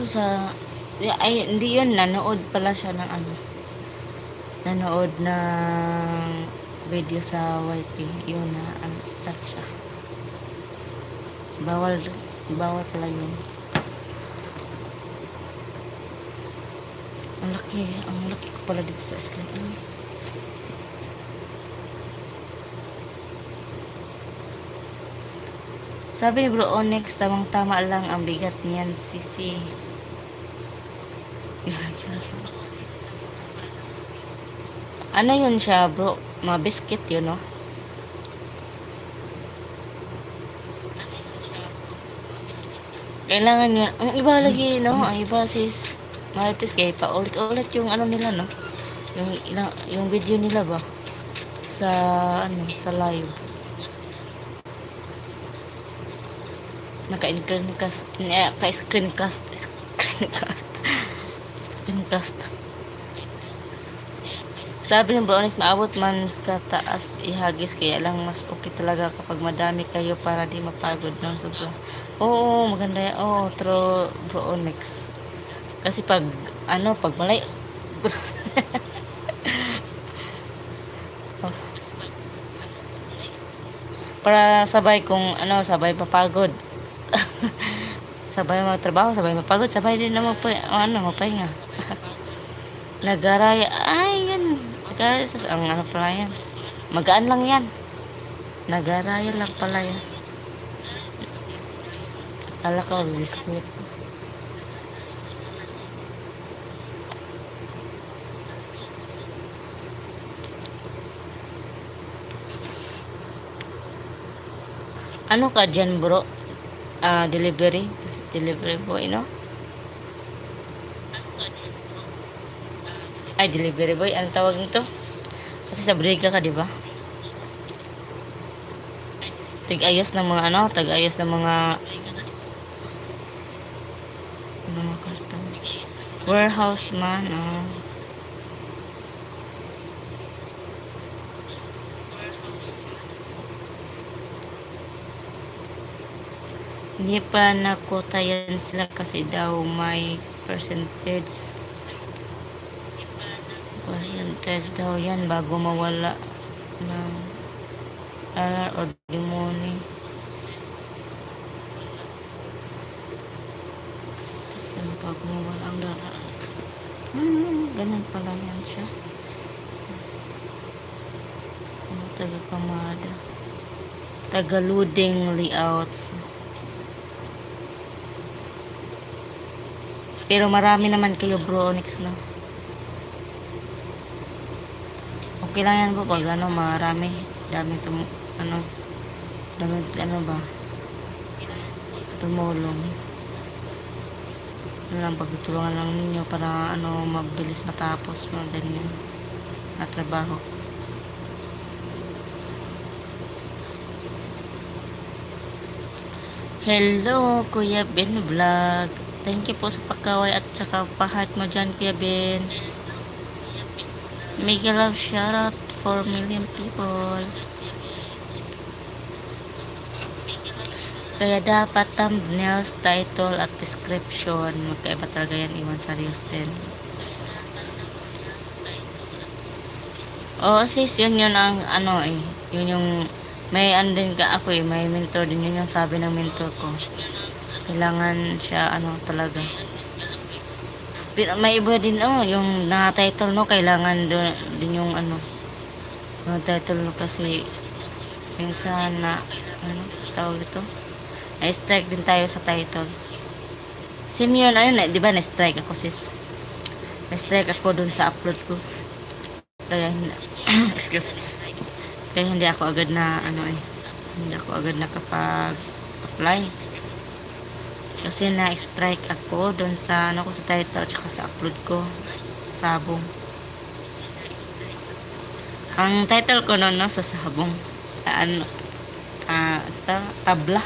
sa ay hindi yun, nanood pala siya ng ano, nanood ng video sa YT, yun na unstuck siya. Bawal bawal pala yun. Ang laki ko pala dito sa screen. Sabi ni Bro Onyx, tamang tama lang ang bigat niyan, sisi. Ano yun siya, bro? Mga biscuit yun, no? Kailangan yun. Ang iba lagi, no? Ang iba sis, marites kay pa ulit-ulit yung ano nila, no? Yung video nila ba? Sa, sa live. Screencast. Sabi ng Brownies, maabot man sa taas ihagis, kaya lang mas okay talaga kapag madami kayo para di mapagod ng sobra. Oo, maganda yan. Oo, true Brownies. Kasi pag malay para sabay kung sabay papagod. Sabay magtrabaho, sabay mapagod, sabay din na mapahinga. Nagaray, ay yan. Guys, ang pala yan. Magaan lang yan. Nagaraya lang pala yan. Akala ko biskuit. Ano ka dyan, bro? Delivery boy, no? Ay, delivery boy, ano tawag nito? Kasi sa brega ka, di ba? Tig-ayos ng mga tag-ayos ng mga karton. Warehouse man, Hindi pa nakutayan sila kasi daw may percentage daw yan bago mawala ng or demoni. Tapos bago mawala ang dara. Ganun pala yan siya. Taga-kamada. Taga-loading layouts. Pero marami naman kayo, bro Onyx, no? Okay lang yan, bro, pag marami. Dami ba? Tumulong. Lang, pagtutulungan lang ninyo para mabilis matapos mga ganyan na trabaho. Hello, Kuya Ben Vlog. Thank you po sa pakaway at saka pa-heart mo dyan, Kuya Ben. Mega love shoutout 4 million people. Kaya dapat thumbnails, title at description magkaiba talaga yan, iwan sa reels din. Sis, yun ang yun yung may din ka ako may mentor din, yun yung sabi ng mentor ko. Kailangan siya talaga. Pero may iba din yung na-title, no, kailangan din yung yung title, no, kasi minsan na tawag ito, na-strike din tayo sa title. Same yun, di ba na-strike ako, sis? Na-strike ako dun sa upload ko. Kaya excuse, kaya hindi ako agad na hindi ako agad nakapag-apply. Kasi na-strike ako doon sa ko sa title at sa upload ko, sabong. Ang title ko noon sa sabong. Sa tabla.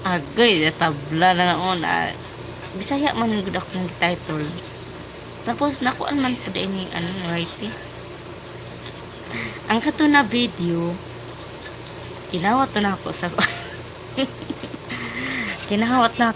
Agay, tabla na noon. Bisaya man gud akong title. Tapos nakuan man pud ini writing. Ang kato na video, kinawat to na ako sa Kinahawat na